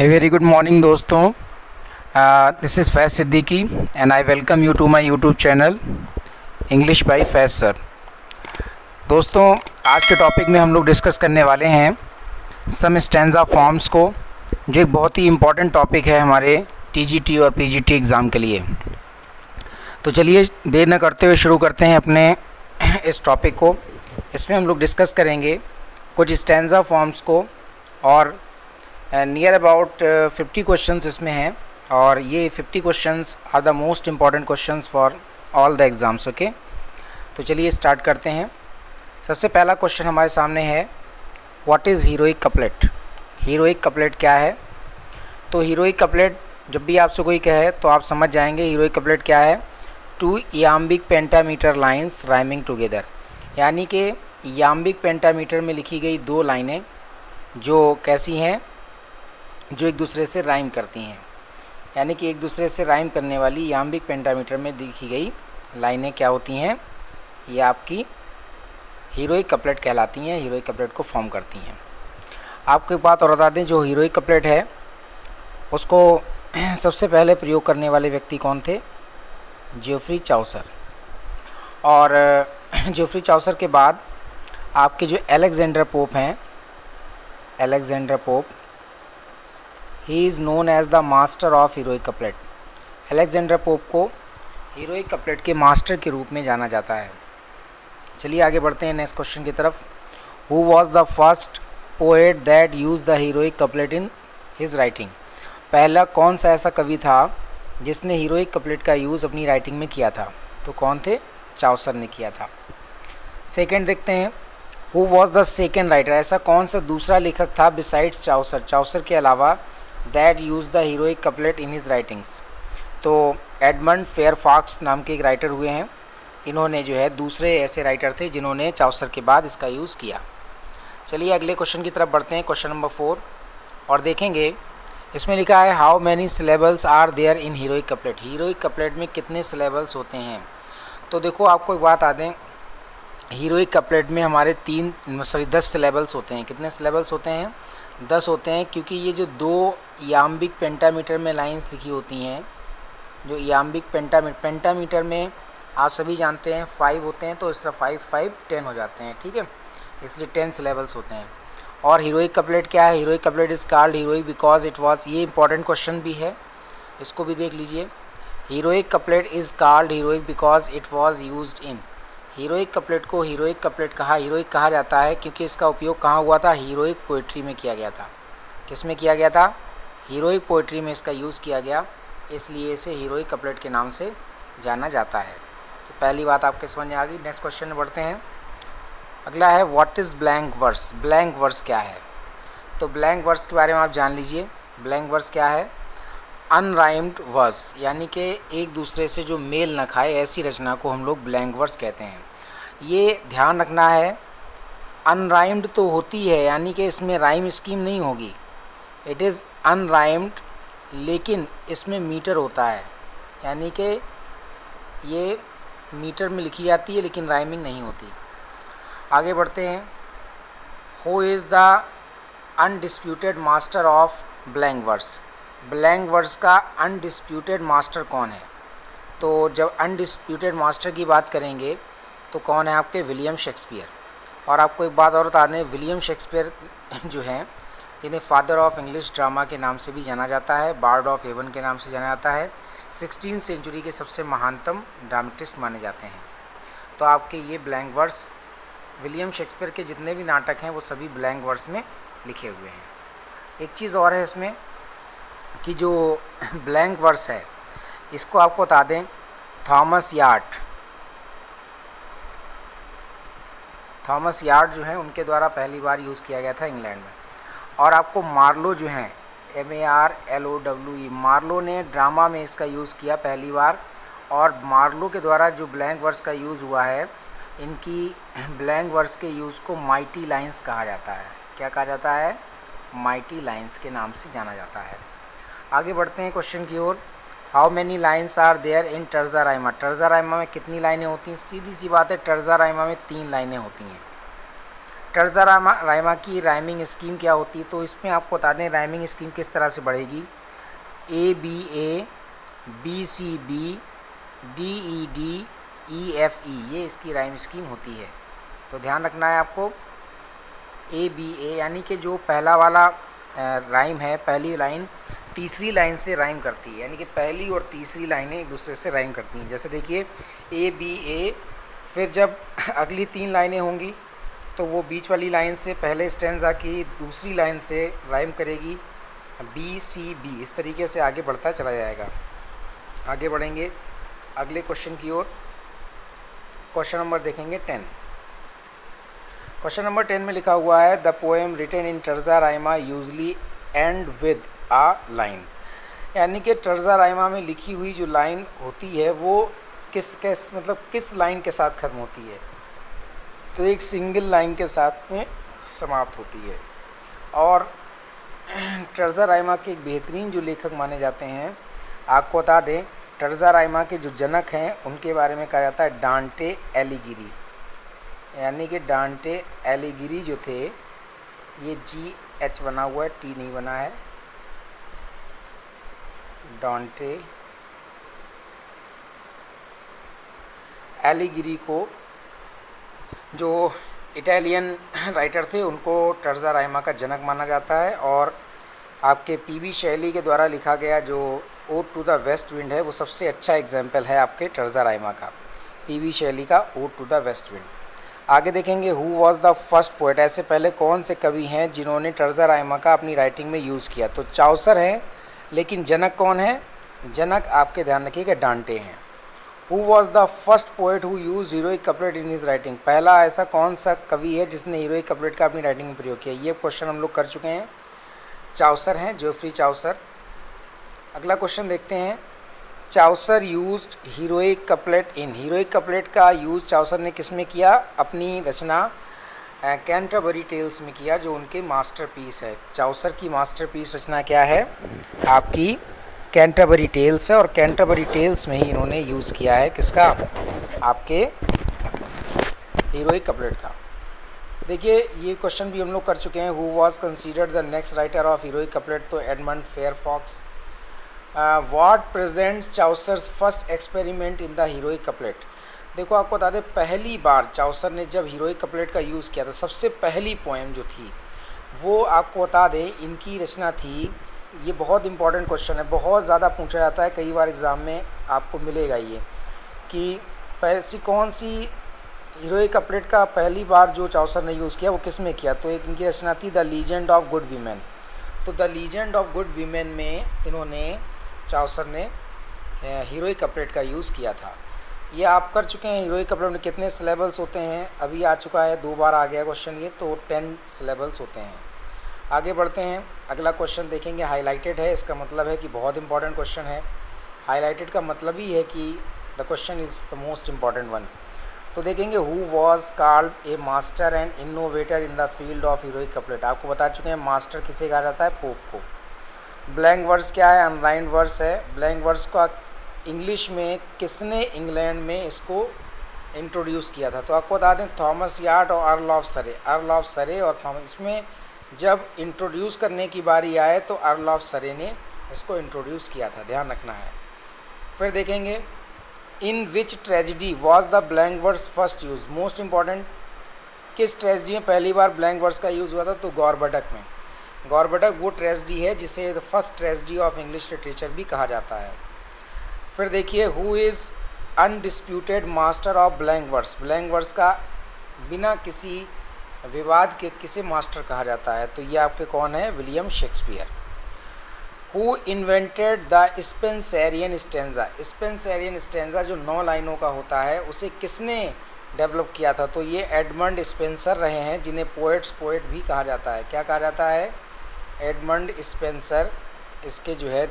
A very good morning दोस्तों. This is Faiz Siddiqui and I welcome you to my YouTube channel English by Faiz sir. दोस्तों, आज के topic में हम लोग डिस्कस करने वाले हैं सम स्टैंजा फॉर्म्स को, जो एक बहुत ही इम्पॉर्टेंट टॉपिक है हमारे TGT और PGT एग्ज़ाम के लिए. तो चलिए देर न करते हुए शुरू करते हैं अपने इस टॉपिक को. इसमें हम लोग डिस्कस करेंगे कुछ स्टैंजा फॉर्म्स को और नियर अबाउट 50 क्वेश्चंस इसमें हैं, और ये 50 questions are the most important questions for all the exams. Okay, तो चलिए स्टार्ट करते हैं. सबसे पहला क्वेश्चन हमारे सामने है, what is heroic couplet. Heroic couplet क्या है? तो हीरोइक कपलेट जब भी आपसे कोई कहे तो आप समझ जाएंगे हीरोइक कपलेट क्या है. 2 याम्बिक पेंटामीटर लाइन्स राइमिंग टुगेदर, यानी कि याम्बिक पेंटामीटर में लिखी गई दो लाइनें जो कैसी हैं, जो एक दूसरे से राइम करती हैं. यानी कि एक दूसरे से राइम करने वाली याम्बिक पेंटामीटर में लिखी गई लाइनें क्या होती हैं, ये आपकी हीरोइक कपलेट कहलाती हैं, हीरोइक कपलेट को फॉर्म करती हैं. आपको एक बात और बता दें, जो हीरोइक कपलेट है उसको सबसे पहले प्रयोग करने वाले व्यक्ति कौन थे? Geoffrey Chaucer. और जेफ्री चाउसर के बाद आपके जो अलेक्जेंडर पोप हैं, Alexander Pope, he is known as the master of heroic couplet. Alexander Pope को हीरोइक कपलेट के मास्टर के रूप में जाना जाता है. चलिए आगे बढ़ते हैं नेक्स्ट क्वेश्चन की तरफ. Who was the first poet that use the heroic couplet in his writing. पहला कौन सा ऐसा कवि था जिसने हीरोइक कपलेट का यूज़ अपनी राइटिंग में किया था? तो कौन थे? चाउसर ने किया था. सेकेंड देखते हैं, who was the second writer. ऐसा कौन सा दूसरा लेखक था बिसाइड्स चाउसर, चाउसर के अलावा, that use the heroic couplet in his writings. तो एडमंड फेयरफॉक्स नाम के एक राइटर हुए हैं. इन्होंने जो है दूसरे ऐसे राइटर थे जिन्होंने चाउसर के बाद इसका यूज़ किया. चलिए अगले क्वेश्चन की तरफ बढ़ते हैं, क्वेश्चन नंबर 4, और देखेंगे इसमें लिखा है, how many syllables are there in heroic couplet. Heroic couplet में कितने सिलेबल्स होते हैं? तो देखो आपको एक बात आ दें, हीरोइक कपलेट में हमारे 10 सिलेबल्स होते हैं. कितने सिलेबल्स होते हैं? 10 होते हैं, क्योंकि ये जो दो याम्बिक पेंटामीटर में लाइंस लिखी होती हैं, जो याम्बिक पेंटामीटर में आप सभी जानते हैं 5 होते हैं, तो इस तरह 5 5 10 हो जाते हैं. ठीक है, इसलिए 10 सिलेबल्स होते हैं. और हीरोइक कपलेट क्या है? Heroic couplet is called heroic because it was, ये इंपॉर्टेंट क्वेश्चन भी है, इसको भी देख लीजिए. Heroic couplet is called heroic because it was used in. Heroic couplet को हीरोइक कपलेट हीरोइक कहा जाता है क्योंकि इसका उपयोग कहाँ हुआ था? हीरोइक पोइट्री में किया गया था. किस में किया गया था? हीरोइक पोइट्री में इसका यूज़ किया गया, इसलिए इसे हीरोइक कपलेट के नाम से जाना जाता है. तो पहली बात आपके समझ में आ गई. नेक्स्ट क्वेश्चन में बढ़ते हैं. अगला है, what is blank verse. Blank verse क्या है? तो ब्लैंक वर्स के बारे में आप जान लीजिए. ब्लैंक वर्स क्या है? अनराइम्ड वर्स, यानी कि एक दूसरे से जो मेल न खाए ऐसी रचना को हम लोग ब्लैंक वर्स कहते हैं. ये ध्यान रखना है, अनराइम्ड तो होती है, यानी कि इसमें राइम स्कीम नहीं होगी. इट इज़ अनराइम्ड, लेकिन इसमें मीटर होता है, यानी कि ये मीटर में लिखी जाती है लेकिन राइमिंग नहीं होती. आगे बढ़ते हैं. Who is the undisputed master of blank verse. Blank verse का अनडिस्प्यूटेड मास्टर कौन है? तो जब अनडिस्प्यूटेड मास्टर की बात करेंगे तो कौन है आपके? William Shakespeare. और आपको एक बात और बता दें, विलियम शेक्सपियर जो हैं, जिन्हें फादर ऑफ इंग्लिश ड्रामा के नाम से भी जाना जाता है, बार्ड ऑफ एवन के नाम से जाना जाता है, 16वीं सेंचुरी के सबसे महानतम ड्रामेटिस्ट माने जाते हैं. तो आपके ये ब्लैंक वर्स, विलियम शेक्सपियर के जितने भी नाटक हैं वो सभी ब्लैंक वर्स में लिखे हुए हैं. एक चीज़ और है इसमें कि जो ब्लैंक वर्स है इसको आपको बता दें, थॉमस यार्ड जो हैं उनके द्वारा पहली बार यूज़ किया गया था इंग्लैंड में. और आपको मार्लो जो हैं, MARLOWE, मार्लो ने ड्रामा में इसका यूज़ किया पहली बार. और मार्लो के द्वारा जो ब्लैंक वर्स का यूज़ हुआ है, इनकी ब्लैंक वर्स के यूज़ को माइटी लाइन्स कहा जाता है. क्या कहा जाता है? माइटी लाइन्स के नाम से जाना जाता है. आगे बढ़ते हैं क्वेश्चन की ओर. How many lines are there in terza rima. Terza rima में कितनी लाइनें होती हैं? सीधी सी बात है, टर्जा राइमा में 3 लाइनें होती हैं. टर्ज़ा राइमा की राइमिंग स्कीम क्या होती है, तो इसमें आपको बता दें राइमिंग स्कीम किस तरह से बढ़ेगी। ABA, BCB, DED, EFE, ये इसकी राइम स्कीम होती है। तो ध्यान रखना है आपको। ABA यानी कि जो पहला वाला राइम है, पहली लाइन तीसरी लाइन से राइम करती है, यानी कि पहली और तीसरी लाइनें एक दूसरे से राइम करती हैं। जैसे देखिए ABA, फिर जब अगली 3 लाइनें होंगी तो वो बीच वाली लाइन से पहले स्टेंजा की दूसरी लाइन से राइम करेगी BCB। इस तरीके से आगे बढ़ता चला जाएगा। आगे बढ़ेंगे अगले क्वेश्चन की ओर। क्वेश्चन नंबर देखेंगे 10। क्वेश्चन नंबर 10 में लिखा हुआ है the poem written in terza rima usually end with a line, यानी कि टर्ज़ा राइमा में लिखी हुई जो लाइन होती है वो किस लाइन के साथ ख़त्म होती है, तो एक सिंगल लाइन के साथ में समाप्त होती है। और टर्ज़ा राइमा के एक बेहतरीन जो लेखक माने जाते हैं, आपको बता दें टर्ज़ा राइमा के जो जनक हैं उनके बारे में कहा जाता है डांटे एलिगिरी, यानी कि डांटे एलिगिरी जो थे, ये GH बना हुआ है, T नहीं बना है, डांटे एलिगिरी को जो इटालियन राइटर थे उनको टर्ज़ा राइमा का जनक माना जाता है। और आपके PB शैली के द्वारा लिखा गया जो Ode to the West Wind है वो सबसे अच्छा एग्जाम्पल है आपके टर्ज़ा राइमा का, PB शैली का Ode to the West Wind. आगे देखेंगे who was the first poet, ऐसे पहले कौन से कवि हैं जिन्होंने टर्ज़ा राइमा का अपनी राइटिंग में यूज़ किया, तो चाउसर हैं, लेकिन जनक कौन है, जनक आपके ध्यान रखिएगा डांटे हैं। Who was the first poet who use heroic couplet in his writing, पहला ऐसा कौन सा कवि है जिसने हीरोइक कपलेट का अपनी राइटिंग में प्रयोग किया, ये क्वेश्चन हम लोग कर चुके हैं। चाउसर हैं, जोफ्री चाउसर। अगला क्वेश्चन देखते हैं, चाउसर यूज्ड हीरोइक कपलेट इन, हीरोइक कपलेट का यूज़ चाउसर ने किस में किया, अपनी रचना कैंटरबरी टेल्स में किया, जो उनके मास्टरपीस है। चाउसर की मास्टरपीस रचना क्या है, आपकी कैंटरबरी टेल्स है, और कैंटरबरी टेल्स में ही इन्होंने यूज़ किया है किसका, आपके हीरोइक कपलेट का। देखिए ये क्वेश्चन भी हम लोग कर चुके हैं। Who was considered the next writer of heroic couplet, तो Edmund Fairfax. What present Chaucer's first experiment in the heroic couplet, देखो आपको बता दें पहली बार चाउसर ने जब हीरोइक कपलेट का यूज़ किया था, सबसे पहली पोएम जो थी वो आपको बता दें इनकी रचना थी। ये बहुत इंपॉर्टेंट क्वेश्चन है, बहुत ज़्यादा पूछा जाता है, कई बार एग्ज़ाम में आपको मिलेगा ये कि ऐसी कौन सी हीरोइक कपलेट का पहली बार जो चाउसर ने यूज़ किया वो किस में किया, तो एक इनकी रचना थी the legend of good women. तो the legend of good women में इन्होंने चाउसर ने हीरोइक कपलेट का यूज़ किया था। ये आप कर चुके हैं। हीरोइक कपलेट में कितने सिलेबल्स होते हैं, अभी आ चुका है, 2 बार आ गया क्वेश्चन ये, तो 10 सिलेबल्स होते हैं। आगे बढ़ते हैं, अगला क्वेश्चन देखेंगे। हाईलाइटेड है, इसका मतलब है कि बहुत इंपॉर्टेंट क्वेश्चन है। हाईलाइटेड का मतलब ही है कि the question is the most important one. तो देखेंगे who was called a master and innovator in the field of heroic couplet, आपको बता चुके हैं मास्टर किसे कहा जाता है, पोप को। ब्लैंक वर्स क्या है, अनराइम्ड वर्स है। ब्लैंक वर्स का इंग्लिश में किसने इंग्लैंड में इसको इंट्रोड्यूस किया था, तो आपको बता दें थॉमस यार्ड और अर्ल ऑफ सरे। अर्ल ऑफ सरे और थॉमस, इसमें जब इंट्रोड्यूस करने की बारी आए तो अर्ल ऑफ सरे ने इसको इंट्रोड्यूस किया था, ध्यान रखना है। फिर देखेंगे in which tragedy was the blank verse first use, most important, किस ट्रेजिडी में पहली बार ब्लैंक वर्स का यूज़ हुआ था, तो गौरबटक में। गौरबटक वो ट्रेजिडी है जिसे the first tragedy of English literature भी कहा जाता है। फिर देखिए who is undisputed master of blank verse, blank verse का बिना किसी विवाद के किसे मास्टर कहा जाता है, तो ये आपके कौन है, William Shakespeare. Who invented the Spenserian stanza, Spenserian stanza जो 9 लाइनों का होता है उसे किसने डेवलप किया था, तो ये एडमंड स्पेंसर रहे हैं, जिन्हें पोएट भी कहा जाता है। क्या कहा जाता है, एडमंड स्पेंसर, इसके जो है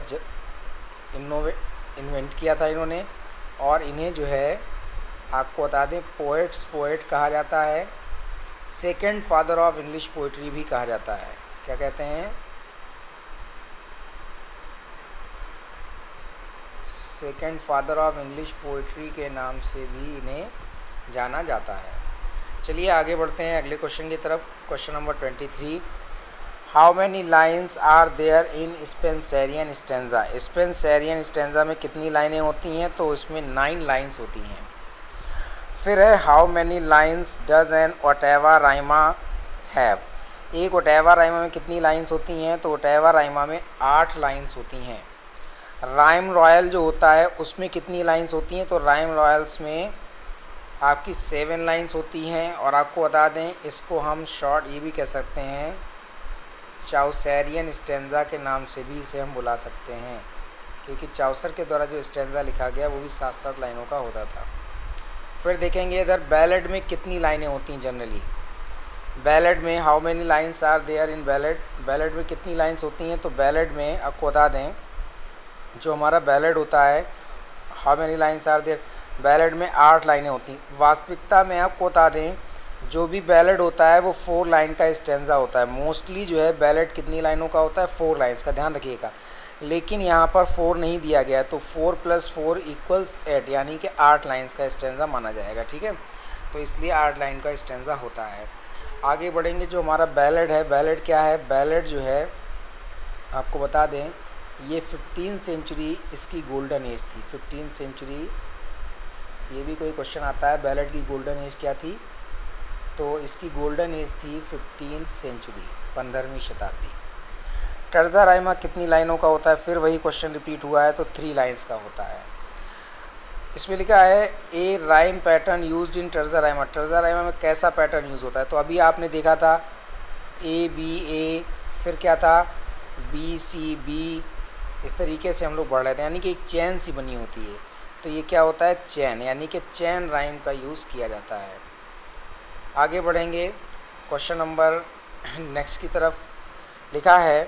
इन्वेंट किया था इन्होंने, और इन्हें जो है आपको बता दें पोएट कहा जाता है। Second father of English poetry भी कहा जाता है। क्या कहते हैं, second father of English poetry के नाम से भी इन्हें जाना जाता है। चलिए आगे बढ़ते हैं अगले क्वेश्चन की तरफ। Question number 23, how many lines are there in Spenserian stanza. Spenserian stanza में कितनी लाइनें होती हैं? तो इसमें 9 लाइन्स होती हैं। फिर है how many lines does an ottava rima have. एक ओटेवा राइमा में कितनी लाइन्स होती हैं? तो ओटेवा राइमा में 8 लाइन्स होती हैं। राइम रॉयल जो होता है उसमें कितनी लाइन्स होती हैं? तो राइम रॉयल्स में आपकी 7 लाइन्स होती हैं। और आपको बता दें, इसको हम शॉर्ट ये भी कह सकते हैं, चाउसेरियन स्टेंजा के नाम से भी इसे हम बुला सकते हैं, क्योंकि चाउसर के द्वारा जो स्टेंजा लिखा गया वो भी 7-7 लाइनों का होता था। फिर देखेंगे इधर बैलेड में कितनी लाइनें होती हैं जनरली। बैलेड में how many lines are there in ballad. Ballad में कितनी लाइन्स होती हैं? तो बैलेड में आपको बता दें, जो हमारा बैलेड होता है, how many lines are there, ballad में 8 लाइनें होती हैं। वास्तविकता में आपको बता दें, जो भी बैलेड होता है वो 4 लाइन का स्टेंजा होता है। मोस्टली जो है बैलेड कितनी लाइनों का होता है? 4 लाइन्स का, ध्यान रखिएगा। लेकिन यहाँ पर 4 नहीं दिया गया, तो 4 + 4 = 8, यानी कि 8 लाइन्स का स्टेंजा माना जाएगा। ठीक है, तो इसलिए 8 लाइन का स्टेंजा होता है। आगे बढ़ेंगे, जो हमारा बैलेड है, बैलेड क्या है? बैलेड जो है आपको बता दें, ये 15 सेंचुरी इसकी गोल्डन एज थी। 15 सेंचुरी, ये भी कोई क्वेश्चन आता है, बैलेड की गोल्डन एज क्या थी? तो इसकी गोल्डन एज थी 15 सेंचुरी, 15वीं शताब्दी। टर्जा राइमा कितनी लाइनों का होता है? फिर वही क्वेश्चन रिपीट हुआ है, तो 3 लाइन्स का होता है। इसमें लिखा है a rhyme pattern used in terza rima. Terza rima में कैसा पैटर्न यूज़ होता है? तो अभी आपने देखा था A-B-A, फिर क्या था B-C-B, इस तरीके से हम लोग बढ़ रहे थे, यानी कि एक चैन सी बनी होती है। तो ये क्या होता है? चैन, यानी कि चैन राइम का यूज़ किया जाता है। आगे बढ़ेंगे क्वेश्चन नंबर नेक्स्ट की तरफ। लिखा है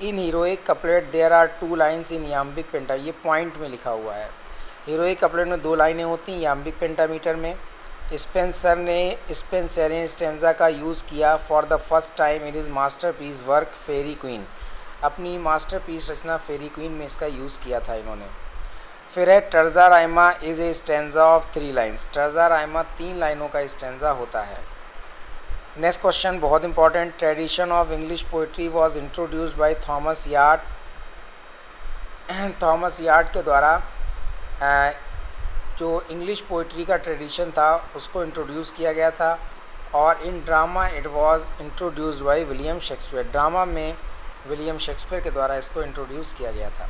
in heroic couplet there are 2 lines in iambic penta. ये पॉइंट में लिखा हुआ है। हीरोइक कपलेट में 2 लाइनें होती हैं याम्बिक पेंटामीटर में। स्पेंसर ने स्पेंसरियन स्टेंजा का यूज़ किया for the first time in his masterpiece work Faerie Queene. अपनी मास्टरपीस रचना फेरी क्वीन में इसका यूज़ किया था इन्होंने। फिर है terza rima is a stanza of 3 lines. Terza rima 3 लाइनों का स्टेंजा होता है। नेक्स्ट क्वेश्चन बहुत important, tradition of English poetry was introduced by Thomas Wyatt. Thomas Wyatt के द्वारा जो इंग्लिश पोइट्री का ट्रेडिशन था उसको इंट्रोड्यूस किया गया था। और इन drama it was introduced by William Shakespeare. Drama में विलियम शेक्सपियर के द्वारा इसको इंट्रोड्यूस किया गया था।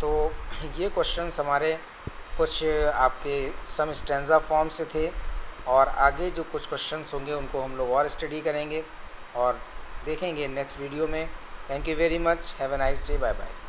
तो ये क्वेश्चंस हमारे कुछ आपके सम स्टेंजा फॉर्म से थे, और आगे जो कुछ क्वेश्चंस होंगे उनको हम लोग और स्टडी करेंगे और देखेंगे नेक्स्ट वीडियो में। Thank you very much, have a nice day, bye bye.